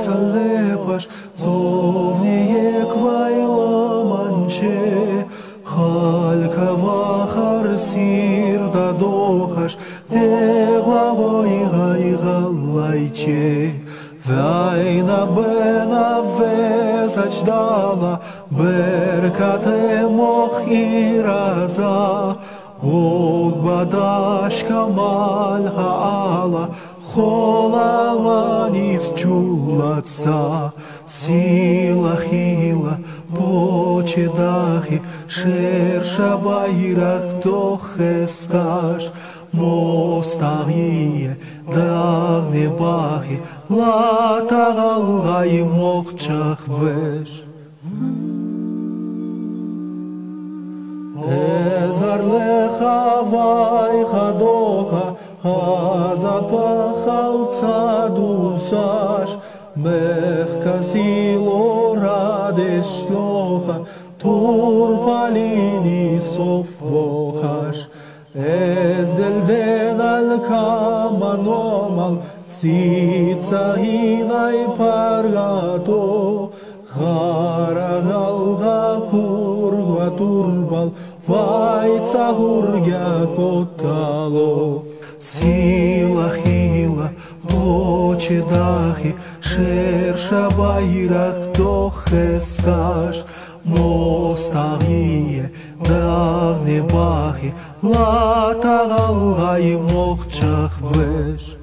Залепаш, зовніє квайла манче, халькава харсір да дохаш, де главой гайгалайче. Вайна бена везач дала, беркате мох і раза, от бадашка мальгаала, Холаванис чулаца, сила хила, почедахи, шерша байрах тохескаш, мостагие, давне бахи, латагалгай мохчах беш. Эзарлеха вайха доха, запахал цадусаш, мехкасило радость лоха, турпалини софвохаш. Эздельден алкаманомал, цицагинай паргато, харагалга хурга турбал, вайца хургя котало. Сила хила, почедахи, шерша байрах тохескаш, мостагие, давне бахи, латагалгай мохчах беш.